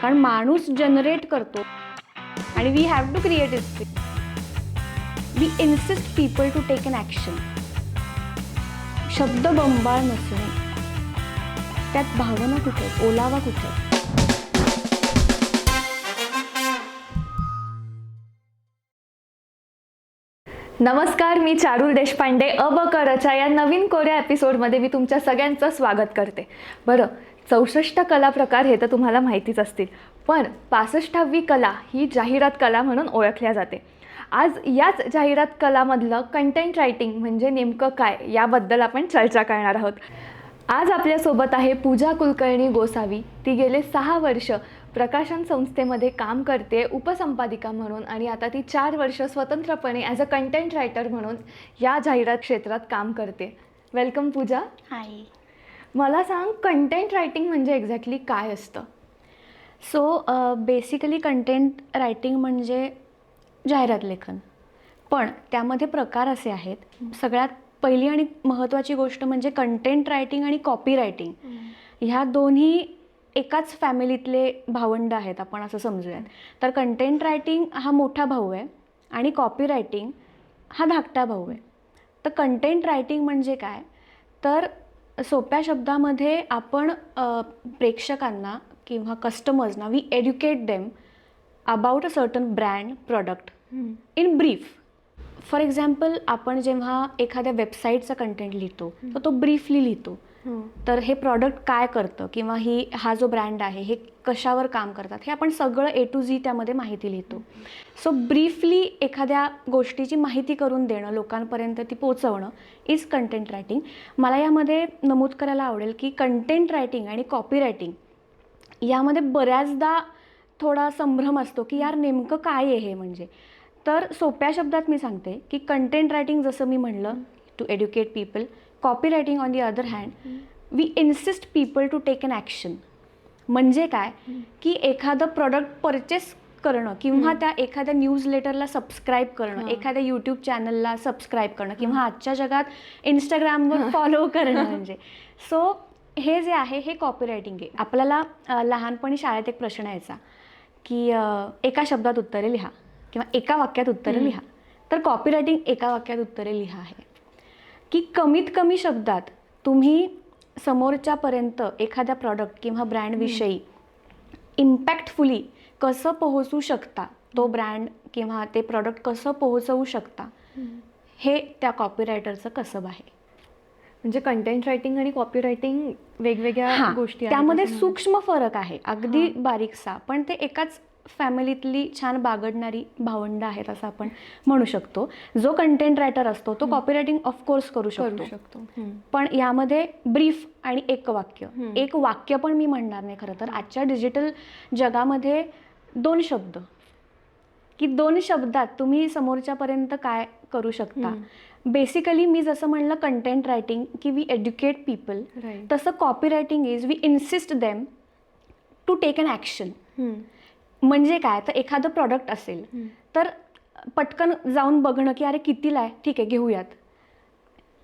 कारण माणूस जनरेट करतो आणि we have to create history. We insist people to take an action. शब्द बंबाळ नसून त्यात भावना कुठे आहेत, ओलावा कुठे आहे. नमस्कार, मी चारुल देशपांडे. अबकरच्या या नवीन कोऱ्या एपिसोडमध्ये मी तुमच्या सगळ्यांचं स्वागत करते. बरं, 64 कला प्रकार हे तर तुम्हाला माहितीच असतील, पण 65वी कला ही जाहिरात कला म्हणून ओळखल्या जाते. आज याच जाहिरात कलामधलं कंटेंट रायटिंग म्हणजे नेमकं काय याबद्दल आपण चर्चा करणार आहोत. आज आपल्यासोबत आहे पूजा कुलकर्णी गोसावी. ती गेले 6 वर्ष प्रकाशन संस्थेमध्ये काम करते उपसंपादिका म्हणून, आणि आता ती 4 वर्ष स्वतंत्रपणे ॲज अ कंटेंट रायटर म्हणून या जाहिरात क्षेत्रात काम करते. वेलकम पूजा. हाय. मला सांग, कंटेंट रायटिंग म्हणजे एक्झॅक्टली काय असतं? सो बेसिकली कंटेंट रायटिंग म्हणजे जाहिरात लेखन, पण त्यामध्ये प्रकार असे आहेत. सगळ्यात पहिली आणि महत्त्वाची गोष्ट म्हणजे कंटेंट रायटिंग आणि कॉपी रायटिंग. ह्या दोन्ही एकाच फॅमिलीतले भावंड आहेत, आपण असं समजूयात. तर कंटेंट रायटिंग हा मोठा भाऊ आहे आणि कॉपी रायटिंग हा धाकटा भाऊ आहे. तर कंटेंट रायटिंग म्हणजे काय, तर सोप्या शब्दामध्ये आपण प्रेक्षकांना किंवा कस्टमर्सना we educate them about a certain brand product in brief. For example, आपण जेव्हा एखाद्या वेबसाईटचा कंटेंट लिहितो तर तो ब्रीफली लिहितो. तर हे प्रॉडक्ट काय करतं किंवा हा जो ब्रँड आहे हे कशावर काम करतात हे आपण सगळं A to Z त्यामध्ये माहिती लिहितो. सो ब्रीफली एखाद्या गोष्टीची माहिती करून देणं, लोकांपर्यंत ती पोचवणं इज कंटेंट रायटिंग. मला यामध्ये नमूद करायला आवडेल की कंटेंट रायटिंग आणि कॉपी रायटिंग यामध्ये बऱ्याचदा थोडा संभ्रम असतो की यार नेमकं काय आहे हे. म्हणजे तर सोप्या शब्दात मी सांगते की कंटेंट रायटिंग जसं मी म्हणलं to educate people, copy writing on the other hand we insist people to take an action. म्हणजे काय की एखादं प्रॉडक्ट परचेस करणं किंवा त्या एखाद्या न्यूजलेटरला सबस्क्राईब करणं, एखाद्या यूट्यूब चॅनलला सबस्क्राईब करणं किंवा आजच्या जगात इंस्टाग्रामवर फॉलो करणं. म्हणजे सो हे जे आहे हे कॉपी रायटिंग आहे. आपल्याला लहानपणी शाळेत एक प्रश्न यायचा की एका शब्दात उत्तरे लिहा किंवा एका वाक्यात उत्तरे लिहा. तर कॉपी रायटिंग एका वाक्यात उत्तरे लिहा आहे की कमीत कमी शब्दात तुम्ही समोरच्यापर्यंत एखाद्या प्रॉडक्ट किंवा ब्रँडविषयी इम्पॅक्टफुली कसं पोहोचू शकता, तो ब्रँड किंवा ते प्रॉडक्ट कसं पोहोचवू शकता, हे त्या कॉपीरायटरचं कसब आहे. म्हणजे कंटेंट रायटिंग आणि कॉपी रायटिंग वेगवेगळ्या गोष्टी, त्यामध्ये सूक्ष्म फरक आहे, अगदी बारीकसा, पण ते एकाच फॅमिलीतली छान बागडणारी भावंड आहेत असं आपण म्हणू शकतो. जो कंटेंट रायटर असतो तो कॉपी रायटिंग ऑफकोर्स करू शकतो, पण यामध्ये ब्रीफ आणि एक वाक्य पण मी म्हणणार नाही. खरं तर आजच्या डिजिटल जगामध्ये 2 शब्द की 2 शब्दात तुम्ही समोरच्यापर्यंत काय करू शकता. बेसिकली मी जसं म्हणलं कंटेंट रायटिंग की वी एड्युकेट पीपल, तसं copy writing is we insist them to take an action. म्हणजे काय, तर एखादं प्रॉडक्ट असेल तर पटकन जाऊन बघणं की अरे कितीला आहे, ठीक आहे घेऊयात,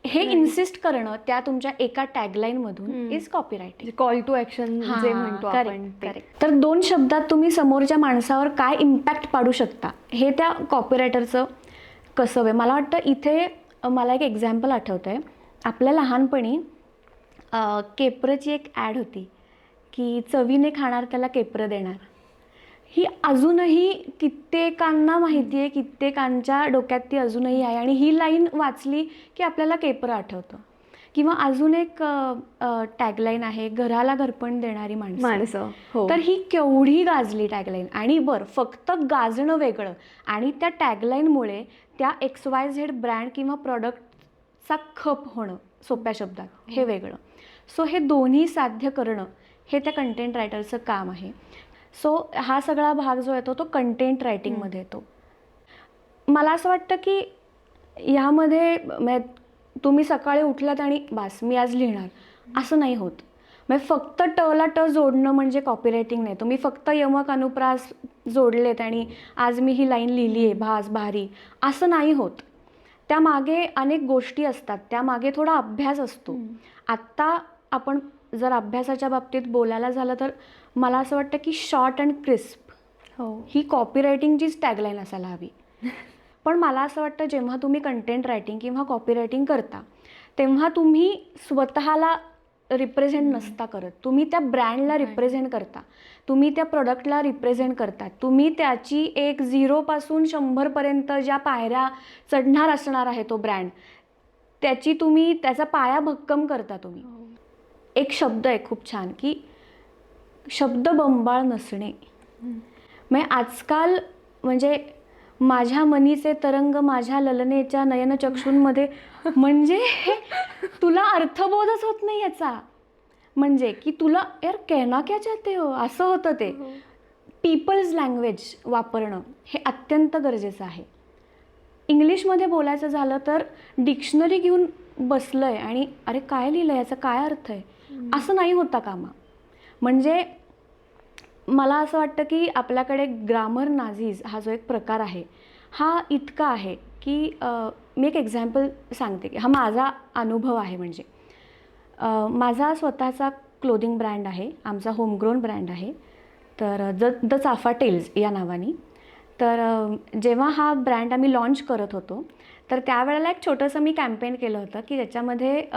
हे इन्सिस्ट करणं त्या तुमच्या एका टॅगलाईनमधून is copy writing. Call to action जे म्हणतो आपण. तर 2 शब्दात तुम्ही समोरच्या माणसावर काय इम्पॅक्ट पाडू शकता हे त्या कॉपी रायटरचं कसं आहे. मला वाटतं इथे मला एक एक्झाम्पल आठवतं आहे. आपल्या लहानपणी केप्रची एक ॲड होती की चवीने खाणार त्याला केप्रं देणार. ही अजूनही कित्येकांना माहिती आहे, कित्येकांच्या डोक्यात ती अजूनही आहे. आणि ही लाईन वाचली की आपल्याला केप्रं आठवतं. किंवा अजून एक टॅगलाईन आहे, घराला घरपण देणारी माणसं. तर ही केवढी गाजली टॅगलाईन. आणि फक्त गाजणं वेगळं आणि त्या टॅगलाईनमुळे त्या XYZ ब्रँड किंवा प्रॉडक्टचा खप होणं, सोप्या शब्दात हे वेगळं. सो हे दोन्ही साध्य करणं हे त्या कंटेंट रायटरचं काम आहे. सो हा सगळा भाग जो येतो तो कंटेंट रायटिंगमध्ये येतो. मला असं वाटतं की ह्यामध्ये तुम्ही सकाळी उठलात आणि बास मी आज लिहिणार असं नाही होत. म्हणजे फक्त टला ट जोडणं म्हणजे कॉपी रायटिंग नाही. तुम्ही फक्त यमक अनुप्रास जोडलेत आणि आज मी ही लाईन लिहिली आहे भास भारी असं नाही होत. त्यामागे अनेक गोष्टी असतात, त्यामागे थोडा अभ्यास असतो. आत्ता आपण जर अभ्यासाच्या बाबतीत बोलायला झालं तर मला असं वाटतं की शॉर्ट अँड क्रिस्प हो. ही कॉपीरायटिंगचीच टॅगलाईन असायला हवी. पण मला असं वाटतं जेव्हा तुम्ही कंटेंट रायटिंग किंवा कॉपीरायटिंग करता तेव्हा तुम्ही स्वतःला रिप्रेझेंट नसता करत, तुम्ही त्या ब्रँडला रिप्रेझेंट करता, तुम्ही त्या प्रोडक्टला रिप्रेझेंट करता, तुम्ही त्याची एक 0पासून 100पर्यंत ज्या पायऱ्या चढणार असणार आहे तो ब्रँड, तुम्ही त्याचा पाया भक्कम करता तुम्ही. एक शब्द आहे खूप छान की शब्द बंबाळ नसणे. म्हणजे आजकाल म्हणजे माझ्या मनीचे तरंग माझ्या ललनेच्या नयनचक्षूंमध्ये म्हणजे तुला अर्थबोधच होत नाही याचा. म्हणजे की तुला यार कहना क्या चाहते हो असं होतं ते. पीपल्स लँग्वेज वापरणं हे अत्यंत गरजेचं आहे. इंग्लिशमध्ये बोलायचं झालं तर डिक्शनरी घेऊन बसलं आहे आणि अरे काय लिहिलं याचा काय अर्थ आहे असं नाही होता कामा. म्हणजे मला असं वाटतं की आपल्याकडे ग्रामर नाझीज हा जो एक प्रकार आहे हा इतका आहे की मी एक एक्झाम्पल सांगते की हा माझा अनुभव आहे. म्हणजे माझा स्वतःचा क्लोदिंग ब्रँड आहे, आमचा होमग्रोन ब्रँड आहे, तर द चाफा टेल्स या नावाने. तर जेव्हा हा ब्रँड आम्ही लॉन्च करत होतो तर त्यावेळेला एक छोटंसं मी कॅम्पेन केलं होतं की ज्याच्यामध्ये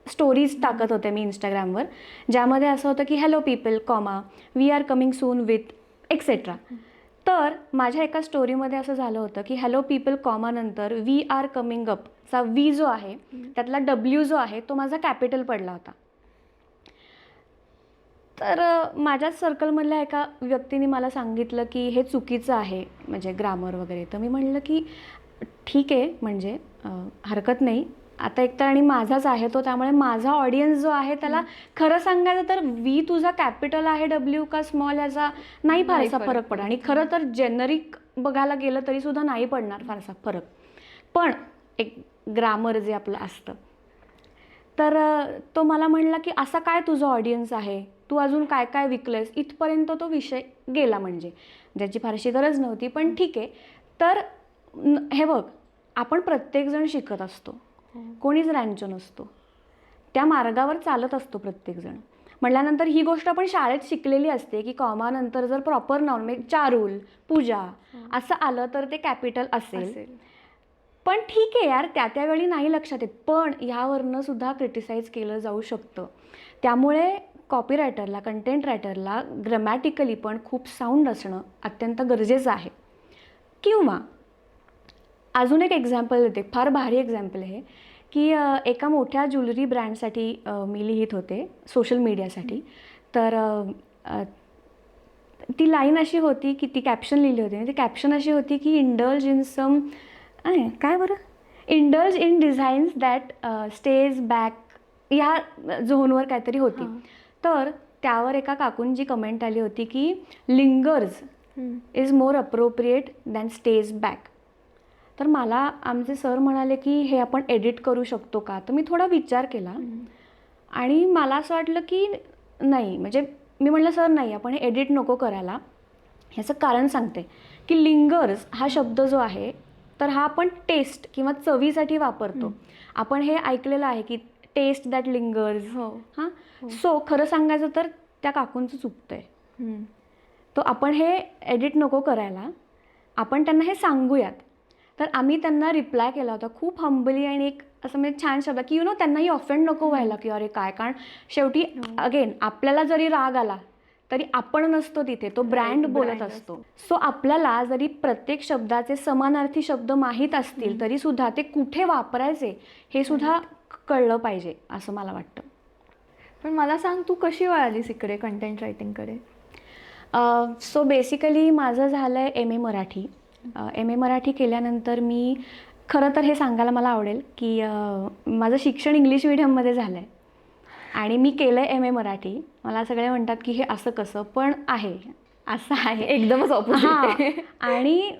स्टोरीज टाकत होते मी इंस्टाग्रामवर, ज्यामध्ये असं होतं की hello people comma we are coming soon with etcetera. तर माझ्या एका स्टोरीमध्ये असं झालं होतं की हॅलो पीपल कॉमानंतर वी आर कमिंग अपचा वी जो आहे त्यातला डब्ल्यू जो आहे तो माझा कॅपिटल पडला होता. तर माझ्याच सर्कलमधल्या एका व्यक्तीने मला सांगितलं की हे चुकीचं आहे म्हणजे ग्रामर वगैरे. तर मी म्हणलं की ठीक आहे म्हणजे हरकत नाही, आता एकतर आणि माझाच आहे तो, त्यामुळे माझा ऑडियन्स जो आहे त्याला खरं सांगायचं तर वी तुझा कॅपिटल आहे डब्ल्यू का स्मॉल याचा नाही फारसा फरक पडणार. आणि खरं तर जेनरिक बघायला गेलं तरीसुद्धा नाही पडणार फारसा फरक. पण एक ग्रामर जे आपलं असतं तर तो मला म्हणला की असा काय तुझा ऑडियन्स आहे, तू अजून काय काय विकलंयस, इथपर्यंत तो विषय गेला. म्हणजे ज्याची फारशी गरज नव्हती पण ठीक आहे. तर हे बघ आपण प्रत्येकजण शिकत असतो, कोणीच रँचो नसतो, त्या मार्गावर चालत असतो प्रत्येकजण. म्हटल्यानंतर ही गोष्ट आपण शाळेत शिकलेली असते की कॉमानंतर जर प्रॉपर नाउन म्हणजे चारुल पूजा असं आलं तर ते कॅपिटल असेल. पण ठीक आहे यार, त्यावेळी नाही लक्षात येत, पण ह्यावरनं सुद्धा क्रिटिसाइज केलं जाऊ शकतं. त्यामुळे कॉपीरायटरला कंटेंट रायटरला ग्रॅमॅटिकली पण खूप साऊंड असणं अत्यंत गरजेचं आहे. किंवा अजून एक एक्झाम्पल देते, फार भारी एक्झाम्पल आहे की एका मोठ्या ज्वेलरी ब्रँडसाठी मी लिहित होते सोशल मीडियासाठी. तर ती लाईन अशी होती की ती कॅप्शन लिहिली होती, ती कॅप्शन अशी होती की इंडल्ज इन सम काय बरं indulge in designs that stage back ह्या झोनवर काहीतरी होती. तर त्यावर एका काकूंची कमेंट आली होती की lingers is more appropriate than stage back. तर मला आमचे सर म्हणाले की हे आपण एडिट करू शकतो का. तर मी थोडा विचार केला आणि मला असं वाटलं की नाही, म्हणजे मी म्हटलं सर नाही आपण हे एडिट नको करायला. ह्याचं कारण सांगते की लिंगर्स हा शब्द जो आहे तर हा आपण टेस्ट किंवा चवीसाठी वापरतो. आपण हे ऐकलेलं आहे की टेस्ट दॅट लिंगर्स. हां, सो खरं सांगायचं तर त्या काकूंचं चुकतंय. तो आपण हे एडिट नको करायला, आपण त्यांना हे सांगूयात. तर आम्ही त्यांना रिप्लाय केला होता खूप हंबली आणि एक असं म्हणजे छान शब्द की त्यांनाही ऑफेंड नको व्हायला की अरे काय. कारण शेवटी अगेन आपल्याला जरी राग आला तरी आपण नसतो तिथे, तो ब्रँड बोलत असतो. सो आपल्याला जरी प्रत्येक शब्दाचे समानार्थी शब्द माहीत असतील तरी सुद्धा ते कुठे वापरायचे हे सुद्धा कळलं पाहिजे असं मला वाटतं. पण मला सांग, तू कशी वळालीस इकडे कंटेंट रायटिंगकडे? सो बेसिकली माझं झालं आहे M A Marathi. M A Marathi केल्यानंतर मी खरं तर हे सांगायला मला आवडेल की माझं शिक्षण इंग्लिश मिडियममध्ये झालं आहे आणि मी केलं आहे एम ए मराठी. मला सगळे म्हणतात की हे असं कसं, पण आहे असं आहे, एकदमच ऑपोजिट. आणि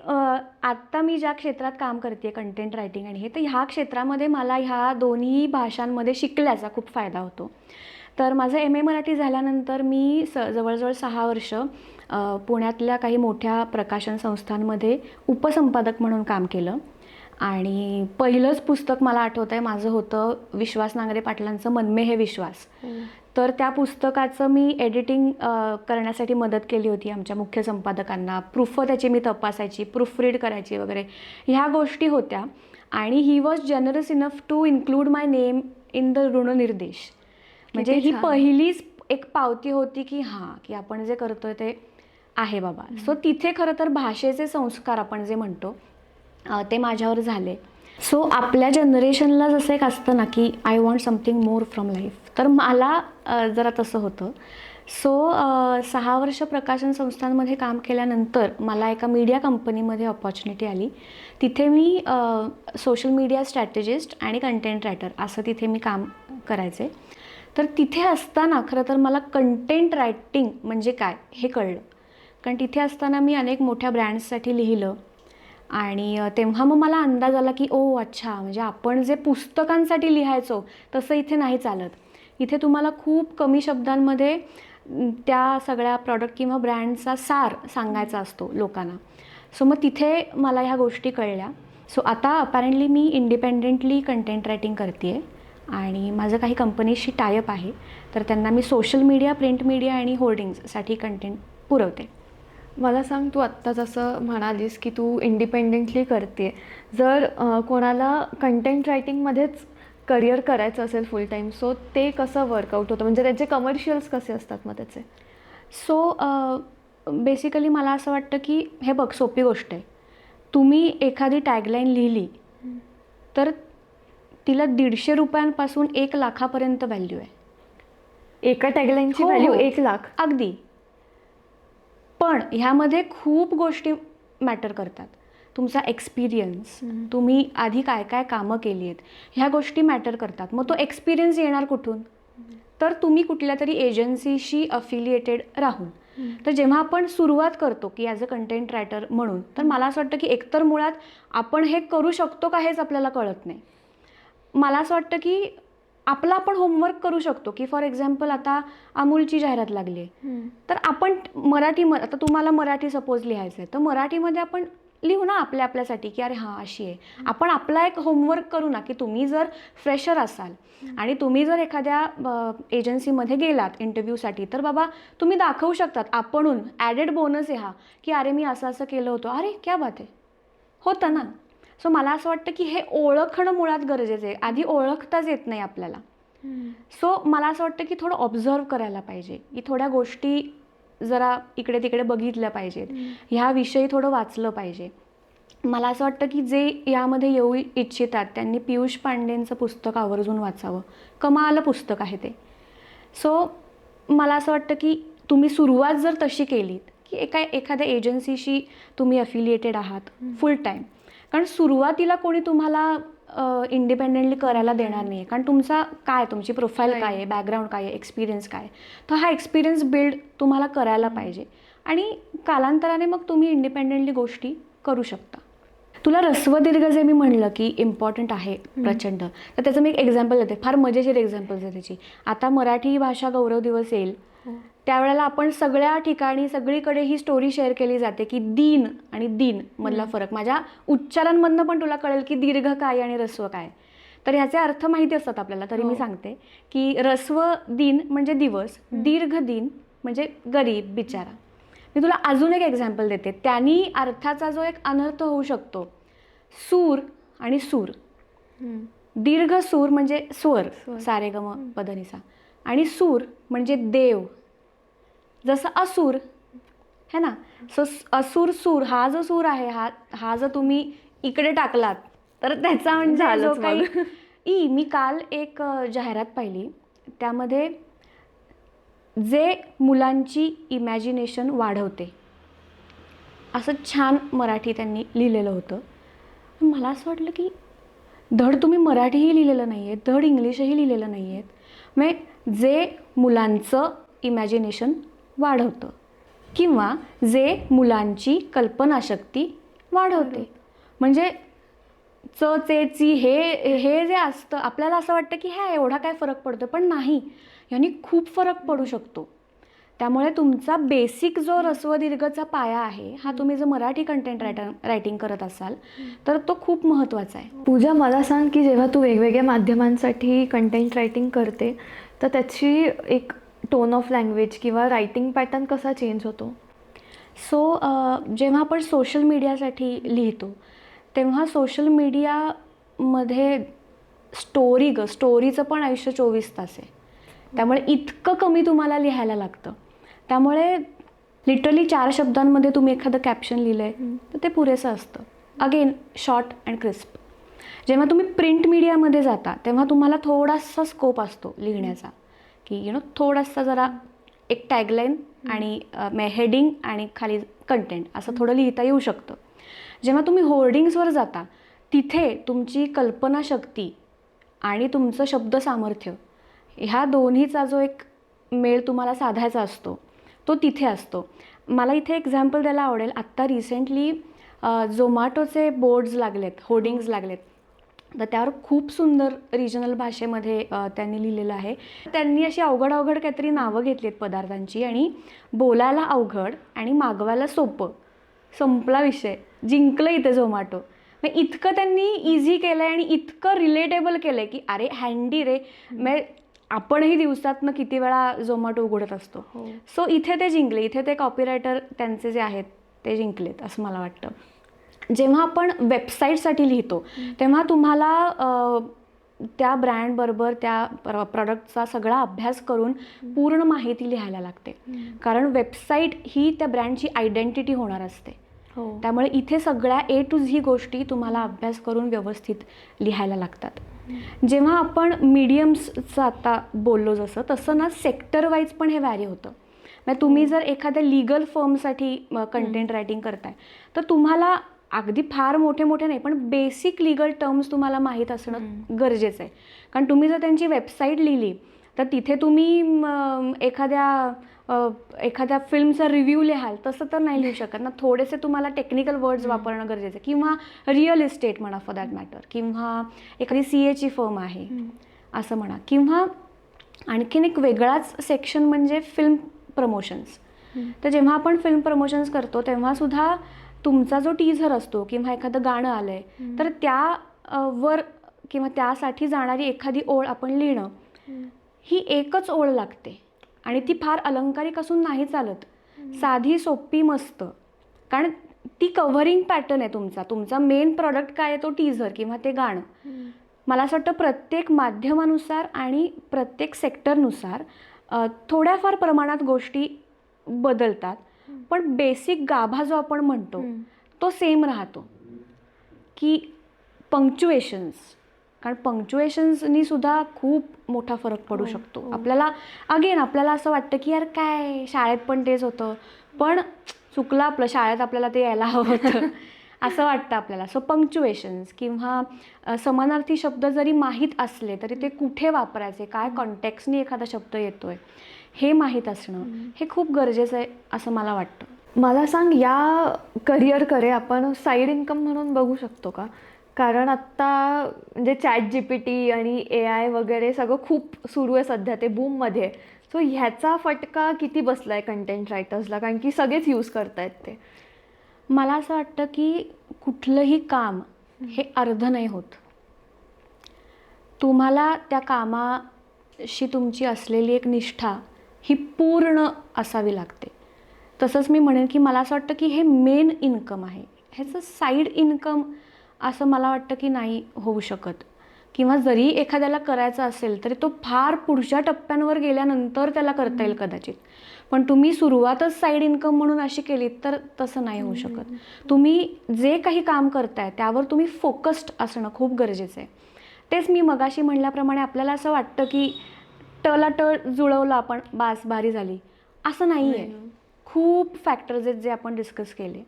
आत्ता मी ज्या क्षेत्रात काम करते कंटेंट रायटिंग आणि हे, तर ह्या क्षेत्रामध्ये मला ह्या दोन्ही भाषांमध्ये शिकल्याचा खूप फायदा होतो. तर माझं एम ए मराठी झाल्यानंतर मी जवळजवळ 6 वर्ष पुण्यातल्या काही मोठ्या प्रकाशन संस्थांमध्ये उपसंपादक म्हणून काम केलं आणि पहिलंच पुस्तक मला आठवतं आहे माझं होतं विश्वास नांगरे पाटलांचं मनमे हे विश्वास. तर त्या पुस्तकाचं मी एडिटिंग करण्यासाठी मदत केली होती आमच्या मुख्य संपादकांना. प्रूफ त्याची मी तपासायची, प्रूफ रीड करायची वगैरे ह्या गोष्टी होत्या. आणि he was generous enough to include my name in the ऋणनिर्देश. म्हणजे ही पहिलीच एक पावती होती की हां, की आपण जे करतोय ते आहे बाबा. सो तिथे खरं तर भाषेचे संस्कार आपण जे म्हणतो ते माझ्यावर झाले. सो आपल्या जनरेशनला जसं एक असतं ना की I want something more from life, तर मला जरा तसं होतं. सो 6 वर्ष प्रकाशन संस्थांमध्ये काम केल्यानंतर मला एका मीडिया कंपनीमध्ये ऑपॉर्च्युनिटी आली. तिथे मी सोशल मीडिया स्ट्रॅटेजिस्ट आणि कंटेंट रायटर असं तिथे मी काम करायचे. तर तिथे असताना खरं तर मला कंटेंट रायटिंग म्हणजे काय हे कळलं. कारण तिथे असताना मी अनेक मोठ्या ब्रँड्ससाठी लिहिलं आणि तेव्हा मग मला अंदाज आला की ओ अच्छा, म्हणजे आपण जे पुस्तकांसाठी लिहायचो तसं इथे नाही चालत. इथे तुम्हाला खूप कमी शब्दांमध्ये त्या सगळ्या प्रॉडक्ट किंवा ब्रँडचा सार सांगायचा असतो लोकांना. सो मग तिथे मला ह्या गोष्टी कळल्या. सो आता अपॅरेंटली मी इंडिपेंडेंटली कंटेंट रायटिंग करते आहे आणि माझं काही कंपनीशी टायअप आहे. तर त्यांना मी सोशल मीडिया, प्रिंट मीडिया आणि होर्डिंग्जसाठी कंटेंट पुरवते. मला सांग, तू आत्ता जसं म्हणालीस की तू इंडिपेंडेंटली करते, जर कोणाला कंटेंट रायटिंगमध्येच करिअर करायचं असेल फुल टाईम, सो ते कसं वर्कआउट होतं, म्हणजे त्याचे कमर्शियल्स कसे असतात मग त्याचे? सो बेसिकली मला असं वाटतं की हे बघ, सोपी गोष्ट आहे. तुम्ही एखादी टॅगलाईन लिहिली तर तिला 150 रुपयांपासून 1 लाखापर्यंत व्हॅल्यू आहे. एका टॅगलाईनची हो, व्हॅल्यू हो. 1 लाख? अगदी. पण ह्यामध्ये खूप गोष्टी मॅटर करतात. तुमचा एक्सपिरियन्स, तुम्ही आधी काय काय कामं केली आहेत, ह्या गोष्टी मॅटर करतात. मग तो एक्सपिरियन्स येणार कुठून? तर तुम्ही कुठल्या तरी एजन्सीशी अफिलिएटेड राहून. तर जेव्हा आपण सुरुवात करतो की ॲज अ कंटेंट रायटर म्हणून, तर मला असं वाटतं की एकतर मुळात आपण हे करू शकतो का हेच आपल्याला कळत नाही. मला असं वाटतं की आपला आपण होमवर्क करू शकतो की फॉर एक्झाम्पल आता अमूलची जाहिरात लागली आहे, तर आपण आता तुम्हाला मराठी सपोज लिहायचं आहे, तर मराठीमध्ये आपण लिहू ना आपल्यासाठी की अरे हां अशी आहे. आपण आपला एक होमवर्क करू ना की तुम्ही जर फ्रेशर असाल आणि तुम्ही जर एखाद्या एजन्सीमध्ये गेलात इंटरव्ह्यूसाठी, तर बाबा तुम्ही दाखवू शकतात आपणहून ॲडेड बोनस आहे हा की अरे मी असं असं केलं होतं, अरे क्या बात आहे, होतं ना. सो मला असं वाटतं की हे ओळखणं मुळात गरजेचं आहे. आधी ओळखताच येत नाही आपल्याला. सो मला असं वाटतं की थोडं ऑब्झर्व करायला पाहिजे, की थोड्या गोष्टी जरा इकडे तिकडे बघितल्या पाहिजेत, ह्याविषयी थोडं वाचलं पाहिजे. मला असं वाटतं की जे यामध्ये येऊ इच्छितात त्यांनी पियुष पांडेंचं पुस्तक आवर्जून वाचावं. कमाल पुस्तक आहे ते. सो मला असं वाटतं की तुम्ही सुरुवात जर तशी केलीत की एखाद्या एजन्सीशी तुम्ही अफिलिएटेड आहात फुल टाईम, कारण सुरुवातीला कोणी तुम्हाला इंडिपेंडेंटली करायला देणार नाही आहे. कारण तुमची प्रोफाईल काय आहे, बॅकग्राऊंड काय आहे, एक्सपिरियन्स काय आहे, तर हा एक्सपिरियन्स बिल्ड तुम्हाला करायला पाहिजे आणि कालांतराने मग तुम्ही इंडिपेंडेंटली गोष्टी करू शकता. तुला ऱ्हस्व-दीर्घ जे मी म्हणलं की इम्पॉर्टंट आहे प्रचंड, तर त्याचं मी एक एक्झाम्पल देते. फार मजेशीर एक्झाम्पल्स आहे त्याची. आता मराठी भाषा गौरव दिवस येईल, त्यावेळेला आपण सगळ्या ठिकाणी सगळीकडे ही स्टोरी शेअर केली जाते की दीन आणि दिन मधला फरक. माझ्या उच्चारांमधनं पण तुला कळेल की दीर्घ काय आणि ऱ्हस्व काय. तर ह्याचे अर्थ माहिती असतात आपल्याला, तरी मी सांगते की ऱ्हस्व दिन म्हणजे दिवस, दीर्घ दिन म्हणजे गरीब बिचारा. मी तुला अजून एक एक्झाम्पल देते. त्यांनी अर्थाचा जो एक अनर्थ होऊ शकतो, सूर आणि सूर. दीर्घ सूर म्हणजे स्वर, सारेगम पधनिसा, आणि सूर म्हणजे देव. जसं असुर है ना. सो असुर सूर, हा जो सूर आहे हा जर तुम्ही इकडे टाकलात तर त्याचा म्हणजे जो काही मी काल एक जाहिरात पाहिली, त्यामध्ये जे मुलांची इमॅजिनेशन वाढवते असं छान मराठी त्यांनी लिहिलेलं होतं. मला असं वाटलं की धड तुम्ही मराठीही लिहिलेलं नाही आहे, धड इंग्लिशही लिहिलेलं नाही आहेत, म्हणजे जे मुलांचं इमॅजिनेशन वाढवतं किंवा जे मुलांची कल्पनाशक्ती वाढवते. म्हणजे च चे ची हे जे असतं आपल्याला असं वाटतं की ह्या एवढा काय फरक पडतो, पण नाही, यांनी खूप फरक पडू शकतो. त्यामुळे तुमचा बेसिक जो ऱ्हस्व-दीर्घचा पाया आहे हा तुम्ही जर मराठी कंटेंट रायटिंग करत असाल तर तो खूप महत्त्वाचा आहे. पूजा, मला सांग की जेव्हा तू वेगवेगळ्या माध्यमांसाठी कंटेंट रायटिंग करते तर त्याची एक टोन ऑफ लँग्वेज किंवा रायटिंग पॅटर्न कसा चेंज होतो? सो जेव्हा आपण सोशल मीडियासाठी लिहितो तेव्हा सोशल मीडियामध्ये स्टोरीचं पण आयुष्य 24 तास आहे. त्यामुळे इतकं कमी तुम्हाला लिहायला लागतं. त्यामुळे लिटरली 4 शब्दांमध्ये तुम्ही एखादं कॅप्शन लिहिलं आहे तर ते पुरेसं असतं. Again short and crisp. जेव्हा तुम्ही प्रिंट मीडियामध्ये जाता तेव्हा तुम्हाला थोडासा स्कोप असतो लिहिण्याचा, की थोडासा जरा एक टॅगलाईन आणि हेडिंग आणि खाली कंटेंट असं थोडं लिहिता येऊ शकतं. जेव्हा तुम्ही होर्डिंग्सवर जाता तिथे तुमची कल्पनाशक्ती आणि तुमचं शब्द सामर्थ्य ह्या दोन्हीचा जो एक मेळ तुम्हाला साधायचा असतो तो तिथे असतो. मला इथे एक्झाम्पल द्यायला आवडेल. आत्ता रिसेंटली झोमॅटोचे बोर्ड्स लागलेत, होर्डिंग्स लागलेत. तर त्यावर खूप सुंदर रिजनल भाषेमध्ये त्यांनी लिहिलेलं आहे. त्यांनी अशी अवघड काहीतरी नावं घेतली आहेत पदार्थांची आणि बोलायला अवघड आणि मागवायला सोपं. संपला विषय, जिंकलं इथे झोमॅटो. मग इतकं त्यांनी इझी केलं आहे आणि इतकं रिलेटेबल केलं आहे की अरे हँडी रे, आपणही दिवसातनं किती वेळा झोमॅटो उघडत असतो. सो इथे ते जिंकले, इथे ते कॉपीरायटर त्यांचे जे आहेत ते जिंकलेत असं मला वाटतं. जेव्हा आपण वेबसाईटसाठी लिहितो तेव्हा तुम्हाला त्या ब्रँडबरोबर त्या प्रॉडक्टचा सगळा अभ्यास करून पूर्ण माहिती लिहायला लागते. कारण वेबसाईट ही त्या ब्रँडची आयडेंटिटी होणार असते. त्यामुळे इथे सगळ्या A to Z गोष्टी तुम्हाला अभ्यास करून व्यवस्थित लिहायला लागतात. जेव्हा आपण मीडियम्सचं आता बोललो तसं ना सेक्टर वाईज पण हे व्हॅरी होतं. म्हणजे तुम्ही जर एखाद्या लिगल फर्मसाठी कंटेंट रायटिंग करताय तर तुम्हाला अगदी फार मोठे नाही पण बेसिक लिगल टर्म्स तुम्हाला माहीत असणं गरजेचं आहे. कारण तुम्ही जर त्यांची वेबसाईट लिहिली तर तिथे तुम्ही एखाद्या फिल्मचा रिव्ह्यू लिहाल तसं तर नाही लिहू शकत ना. थोडेसे तुम्हाला टेक्निकल वर्ड्स वापरणं गरजेचं आहे. किंवा रिअल इस्टेट म्हणा फॉर दॅट मॅटर, किंवा एखादी CAची फर्म आहे असं म्हणा. किंवा आणखीन एक वेगळाच सेक्शन म्हणजे फिल्म प्रमोशन्स. तर जेव्हा आपण फिल्म प्रमोशन्स करतो तेव्हा सुद्धा तुमचा जो टीझर असतो किंवा एखादं गाणं आलं आहे तर त्यावर किंवा त्यासाठी जाणारी एखादी ओळ आपण लिहिणं ही एकच ओळ लागते आणि ती फार अलंकारिक असून नाही चालत. साधी सोपी मस्त. कारण ती कव्हरिंग पॅटर्न आहे तुमचा मेन प्रॉडक्ट काय आहे तो टीझर किंवा ते गाणं. मला असं वाटतं प्रत्येक माध्यमानुसार आणि प्रत्येक सेक्टरनुसार थोड्याफार प्रमाणात गोष्टी बदलतात पण बेसिक गाभा जो आपण म्हणतो तो सेम राहतो. की पंक्च्युएशन्स, कारण पंक्च्युएशन्सनी सुद्धा खूप मोठा फरक पडू शकतो. आपल्याला असं वाटतं की यार काय शाळेत पण तेच होतं, पण चुकलं आपलं, शाळेत आपल्याला ते यायला हवं होतं असं वाटतं आपल्याला. सो पंक्च्युएशन्स किंवा समानार्थी शब्द जरी माहीत असले तरी ते कुठे वापरायचे, काय कॉन्टेक्स्टनी एखादा शब्द येतोय हे माहीत असणं हे खूप गरजेचं आहे असं मला वाटतं. मला सांग, या करिअरकडे आपण साईड इन्कम म्हणून बघू शकतो का? कारण आत्ता म्हणजे ChatGPT आणि AI वगैरे सगळं खूप सुरू आहे सध्या, ते बूममध्ये. सो ह्याचा फटका किती बसला आहे कंटेंट रायटर्सला, कारण की सगळेच यूज करतायत ते? मला असं वाटतं की कुठलंही काम हे अर्ध नाही होत. तुम्हाला त्या कामाशी तुमची असलेली एक निष्ठा ही पूर्ण असावी लागते. तसंच मी म्हणेन की मला असं वाटतं की हे मेन इन्कम आहे. ह्याचं साईड इन्कम असं मला वाटतं की नाही होऊ शकत. किंवा जरी एखाद्याला करायचं असेल तरी तो फार पुढच्या टप्प्यांवर गेल्यानंतर त्याला करता येईल कदाचित. पण तुम्ही सुरुवातच साईड इन्कम म्हणून अशी केली तर तसं नाही होऊ शकत. तुम्ही जे काही काम करताय त्यावर तुम्ही फोकस्ड असणं खूप गरजेचं आहे. तेच मी मगाशी म्हणल्याप्रमाणे आपल्याला असं वाटतं की टला टळ जुळवलं आपण, बास भारी झाली, असं नाही आहे. खूप फॅक्टर्स आहेत जे आपण डिस्कस केले.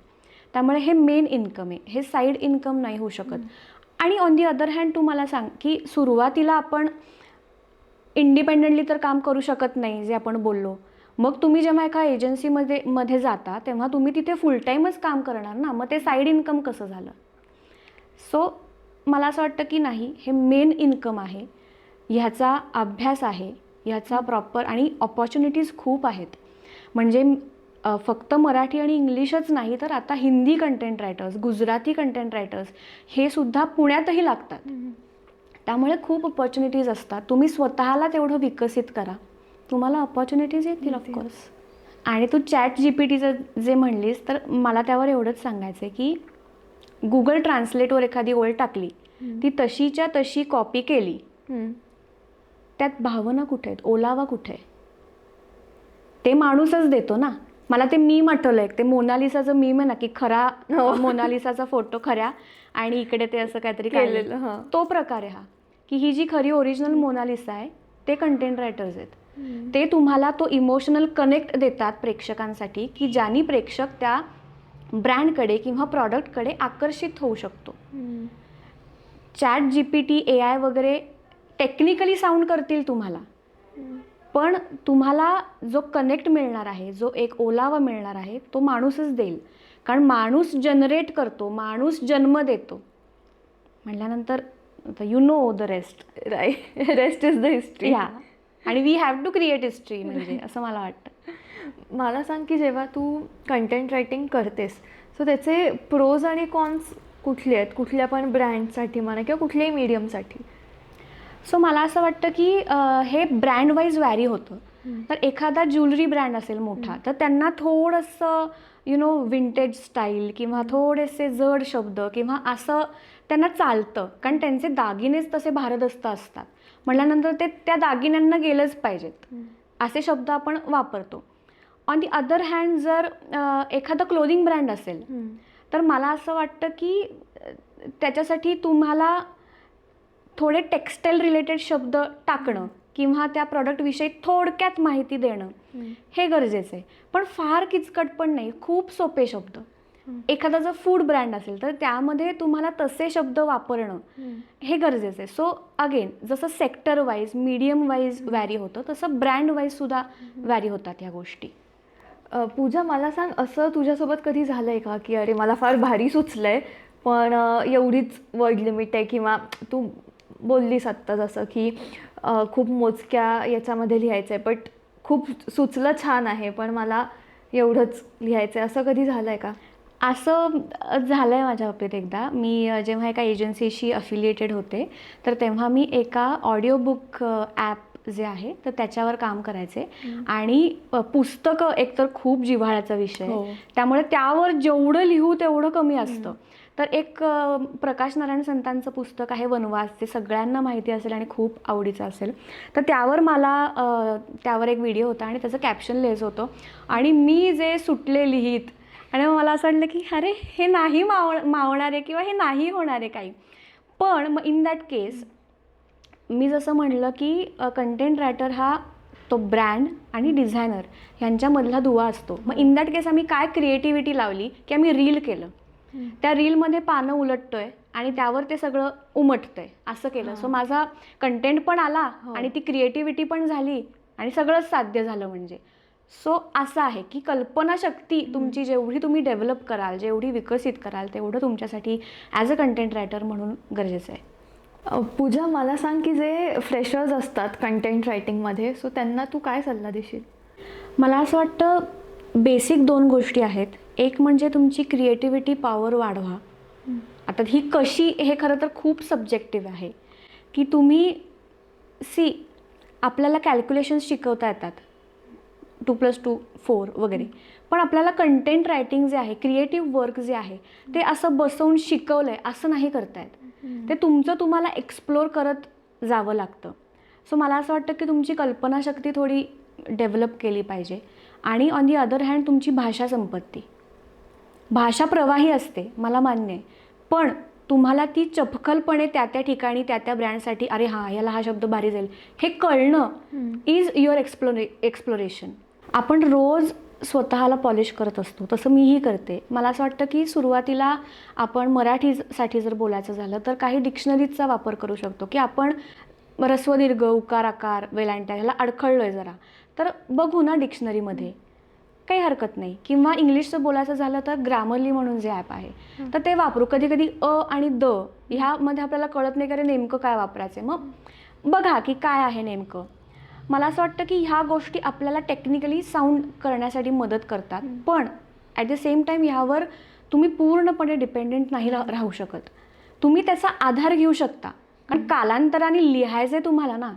त्यामुळे हे मेन इन्कम आहे, हे साईड इन्कम नाही होऊ शकत. आणि ऑन दी अदर हँड तू मला सांग की सुरुवातीला आपण इंडिपेंडेंटली तर काम करू शकत नाही, जे आपण बोललो. मग तुम्ही जेव्हा एका एजन्सीमध्ये जाता तेव्हा तुम्ही तिथे फुल टाईमच काम करणार ना, मग ते साईड इन्कम कसं झालं? सो मला असं वाटतं की नाही, हे मेन इन्कम आहे. ह्याचा अभ्यास आहे, ह्याचा प्रॉपर, आणि ऑपॉर्च्युनिटीज खूप आहेत. म्हणजे फक्त मराठी आणि इंग्लिशच नाही तर आता Hindi content writers, Gujarati content writers हे सुद्धा पुण्यातही लागतात. त्यामुळे खूप अपॉर्च्युनिटीज असतात. तुम्ही स्वतःला तेवढं विकसित करा, तुम्हाला अपॉर्च्युनिटीज येतील ऑफकोर्स. आणि तू ChatGPTचं जे म्हणलीस तर मला त्यावर एवढंच सांगायचं आहे की गुगल ट्रान्सलेटवर एखादी ओळ टाकली, ती तशीच्या तशी कॉपी केली, त्यात भावना कुठे आहेत, ओलावा कुठे आहे? ते माणूसच देतो ना. मला ते मीम आठवलं आहे, ते मोनालिसाचं मीम आहे ना की खरा मोनालिसाचा फोटो खऱ्या आणि इकडे ते असं काहीतरी केलेलं, तो प्रकार आहे हा. की ही जी खरी ओरिजिनल मोनालिसा आहे ते कंटेंट रायटर्स आहेत. ते तुम्हाला तो इमोशनल कनेक्ट देतात प्रेक्षकांसाठी की ज्यांनी प्रेक्षक त्या ब्रँडकडे किंवा प्रॉडक्टकडे आकर्षित होऊ शकतो. ChatGPT, AI वगैरे टेक्निकली साऊंड करतील तुम्हाला, पण तुम्हाला जो कनेक्ट मिळणार आहे, जो एक ओलावा मिळणार आहे, तो माणूसच देईल. कारण माणूस जनरेट करतो, माणूस जन्म देतो म्हटल्यानंतर you know the rest, right. Rest is the history. Yeah, आणि we have to create history म्हणजे असं मला वाटतं. मला सांग की जेव्हा तू कंटेंट रायटिंग करतेस सो त्याचे प्रोज आणि कॉन्स कुठले आहेत, कुठल्या पण ब्रँडसाठी म्हणा किंवा कुठल्याही मीडियमसाठी? सो मला असं वाटतं की हे ब्रँड वाईज व्हॅरी होतं. तर एखादा ज्वेलरी ब्रँड असेल मोठा, तर त्यांना थोडंसं विंटेज स्टाईल किंवा थोडेसे जड शब्द किंवा असं त्यांना चालतं, कारण त्यांचे दागिनेच तसे भारदस्त असतात म्हटल्यानंतर ते त्या दागिन्यांना गेलंच पाहिजेत असे शब्द आपण वापरतो. ऑन दी अदर हँड जर एखादा क्लोदिंग ब्रँड असेल तर मला असं वाटतं की त्याच्यासाठी तुम्हाला थोडे टेक्स्टाईल रिलेटेड शब्द टाकणं किंवा त्या प्रॉडक्टविषयी थोडक्यात माहिती देणं हे गरजेचं आहे, पण फार किचकट पण नाही, खूप सोपे शब्द. एखादा जर फूड ब्रँड असेल तर त्यामध्ये तुम्हाला तसे शब्द वापरणं हे गरजेचं आहे. सो अगेन जसं sector wise, medium wise vary होतं, तसं ब्रँड वाईज सुद्धा व्हॅरी होतात या गोष्टी. पूजा, मला सांग, असं तुझ्यासोबत कधी झालं आहे का की अरे मला फार भारी सुचलं आहे पण एवढीच वर्ड लिमिट आहे, किंवा तू बोललीस आत्ता जसं की खूप मोजक्या याच्यामध्ये लिहायचं आहे बट खूप सुचलं छान आहे पण मला एवढंच लिहायचं आहे, असं कधी झालं आहे का? असं झालं आहे माझ्या बाबतीत एकदा. मी जेव्हा एका एजन्सीशी अफिलिएटेड होते तर तेव्हा मी एका ऑडिओ बुक ॲप जे आहे तर त्याच्यावर काम करायचे. आणि पुस्तकं एकतर खूप जिव्हाळ्याचा विषय त्यामुळे त्यावर जेवढं लिहू तेवढं कमी असतं. तर एक प्रकाश नारायण संतांचं पुस्तक आहे वनवास, ते सगळ्यांना माहिती असेल आणि खूप आवडीचं असेल. तर त्यावर मला त्यावर एक व्हिडिओ होता आणि त्याचं कॅप्शन लिहायचं होतं आणि मी जे सुटले लिहित आणि मला असं वाटलं की अरे हे नाही मावणार आहे किंवा हे नाही होणार आहे काही. पण मग इन दॅट केस मी जसं म्हणलं की कंटेंट रायटर हा तो ब्रँड आणि डिझायनर ह्यांच्यामधला दुवा असतो. मग इन दॅट केस आम्ही काय क्रिएटिव्हिटी लावली की आम्ही रील केलं, त्या रीलमध्ये पानं उलटतोय आणि त्यावर ते सगळं उमटतंय असं केलं. सो माझा कंटेंट पण आला आणि ती क्रिएटिव्हिटी पण झाली आणि सगळंच साध्य झालं म्हणजे. सो असं आहे की कल्पनाशक्ती तुमची जेवढी तुम्ही डेव्हलप कराल, जेवढी विकसित कराल, तेवढं तुमच्यासाठी ॲज अ कंटेंट रायटर म्हणून गरजेचं आहे. पूजा, मला सांग की जे फ्रेशर्स असतात कंटेंट रायटिंगमध्ये सो त्यांना तू काय सल्ला देशील? मला असं वाटतं बेसिक 2 गोष्टी आहेत. एक म्हणजे तुमची क्रिएटिव्हिटी पॉवर वाढवा. आता ही कशी हे खरं तर खूप सब्जेक्टिव्ह आहे की तुम्ही आपल्याला कॅल्क्युलेशन्स शिकवता येतात 2+2 4 वगैरे, पण आपल्याला कंटेंट रायटिंग जे आहे, क्रिएटिव्ह वर्क जे आहे ते असं बसवून शिकवलं आहे असं नाही करता येत. ते तुमचं तुम्हाला एक्सप्लोर करत जावं लागतं. सो मला असं वाटतं की तुमची कल्पनाशक्ती थोडी डेव्हलप केली पाहिजे. आणि ऑन दी अदर हँड तुमची भाषा संपत्ती, भाषा प्रवाही असते मला मान्य आहे, पण तुम्हाला ती चपखलपणे त्या ठिकाणी त्या ब्रँडसाठी अरे हां याला हा शब्द भारी जाईल हे कळणं इज युअर एक्सप्लोरेशन. आपण रोज स्वतःला पॉलिश करत असतो, तसं मीही करते. मला असं वाटतं की सुरुवातीला आपण मराठीसाठी जर बोलायचं झालं तर काही डिक्शनरीजचा वापर करू शकतो की आपण ऱ्हस्व दीर्घ उकार आकार वेलांट्या ह्याला अडखळलो आहे जरा, तर बघू ना डिक्शनरीमध्ये, काही हरकत नाही. किंवा इंग्लिशचं बोलायचं झालं तर ग्रामरली म्हणून जे ॲप आहे तर ते वापरू. कधी कधी आणि द ह्यामध्ये आपल्याला कळत नाही की अरे नेमकं काय वापरायचं आहे, मग बघा की काय आहे नेमकं. मला असं वाटतं की ह्या गोष्टी आपल्याला टेक्निकली साऊंड करण्यासाठी मदत करतात, पण ॲट द सेम टाईम ह्यावर तुम्ही पूर्णपणे डिपेंडेंट नाही राहू शकत. तुम्ही त्याचा आधार घेऊ शकता, कारण कालांतराने लिहायचं आहे तुम्हाला ना,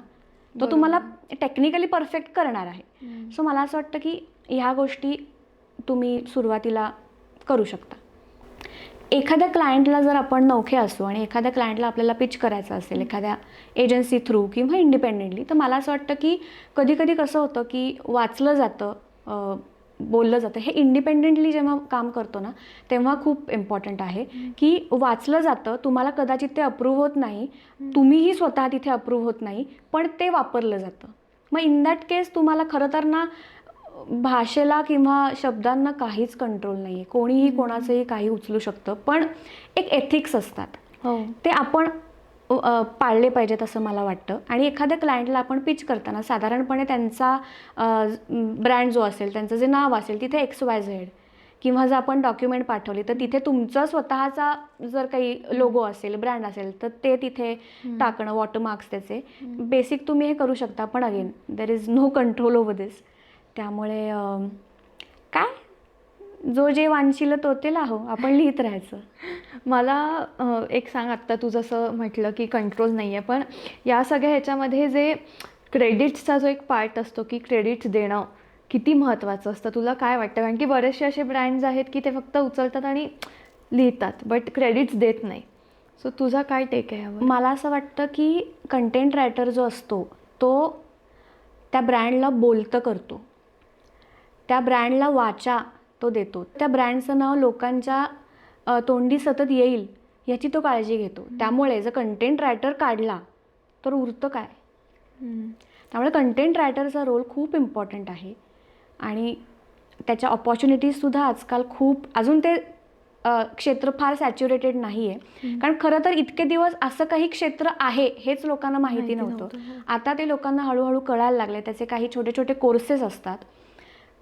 तो तुम्हाला टेक्निकली परफेक्ट करणार आहे. सो मला असं वाटतं की ह्या गोष्टी तुम्ही सुरुवातीला करू शकता. एखाद्या क्लायंटला जर आपण नवखे असू आणि एखाद्या क्लायंटला आपल्याला पिच करायचं असेल एखाद्या एजन्सी थ्रू किंवा इंडिपेंडेंटली, तर मला असं वाटतं की कधी कधी कसं होतं की वाचलं जातं, बोललं जातं. हे इंडिपेंडेंटली जेव्हा काम करतो ना तेव्हा खूप इम्पॉर्टंट आहे की वाचलं जातं, तुम्हाला कदाचित ते अप्रूव्ह होत नाही, तुम्हीही स्वतः तिथे अप्रूव्ह होत नाही, पण ते वापरलं जातं. मग इन दॅट केस तुम्हाला खरं तर ना भाषेला किंवा शब्दांना काहीच कंट्रोल नाही आहे. कोणीही कोणाचंही काही उचलू शकतं, पण एक एथिक्स असतात, ते आपण पाळले पाहिजेत असं मला वाटतं. आणि एखाद्या क्लायंटला आपण पिच करताना साधारणपणे त्यांचा ब्रँड जो असेल, त्यांचं जे नाव असेल तिथे XYZ, किंवा जर आपण डॉक्युमेंट पाठवली तर तिथे तुमचं स्वतःचा जर काही लोगो असेल, ब्रँड असेल, तर ते तिथे टाकणं, वॉटरमार्क्स त्याचे बेसिक तुम्ही हे करू शकता. पण again there is no control over this. त्यामुळे काय जो जे वांछिल तो ते लाहो, आपण लिहित राहायचं. मला एक सांग, आत्ता तू जसं म्हटलं की कंट्रोल नाही आहे, पण या सगळ्या ह्याच्यामध्ये जे क्रेडिट्सचा जो एक पार्ट असतो की क्रेडिट्स देणं किती महत्त्वाचं असतं, तुला काय वाटतं? कारण की बरेचसे असे ब्रँड्स आहेत की ते फक्त उचलतात आणि लिहितात बट क्रेडिट्स देत नाही. सो तुझा काय टेक आहे यावर? मला असं वाटतं की कंटेंट रायटर जो असतो तो त्या ब्रँडला बोलतं करतो, त्या ब्रँडला वाचा तो देतो, त्या ब्रँडचं नाव लोकांच्या तोंडी सतत येईल याची तो काळजी घेतो. त्यामुळे जर कंटेंट रायटर काढला तर उरतं काय? त्यामुळे कंटेंट रायटरचा रोल खूप इम्पॉर्टंट आहे. आणि त्याच्या ऑपॉर्च्युनिटीजसुद्धा आजकाल खूप, अजून ते क्षेत्र फार सॅच्युरेटेड नाही आहे, कारण खरं तर इतके दिवस असं काही क्षेत्र आहे हेच लोकांना माहिती नव्हतं. आता ते लोकांना हळूहळू कळायला लागले. त्याचे काही छोटे छोटे कोर्सेस असतात.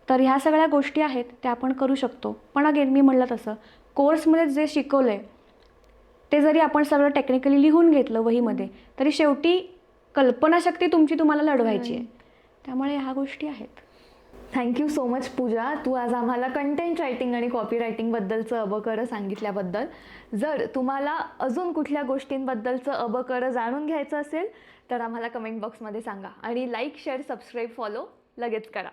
तर ह्या सगळ्या गोष्टी आहेत त्या आपण करू शकतो. पण अगेन मी म्हटलं तसं कोर्समध्ये जे शिकवलं आहे ते जरी आपण सगळं टेक्निकली लिहून घेतलं वहीमध्ये, तरी शेवटी कल्पनाशक्ती तुमची तुम्हाला लढवायची आहे. त्यामुळे ह्या गोष्टी आहेत. थँक्यू सो मच पूजा, तू आज आम्हाला कंटेंट रायटिंग आणि कॉपी रायटिंगबद्दलचं अबकरं सांगितल्याबद्दल. जर तुम्हाला अजून कुठल्या गोष्टींबद्दलचं अबकरं जाणून घ्यायचं असेल तर आम्हाला कमेंट बॉक्समध्ये सांगा आणि लाईक, शेअर, सबस्क्राईब, फॉलो लगेच करा.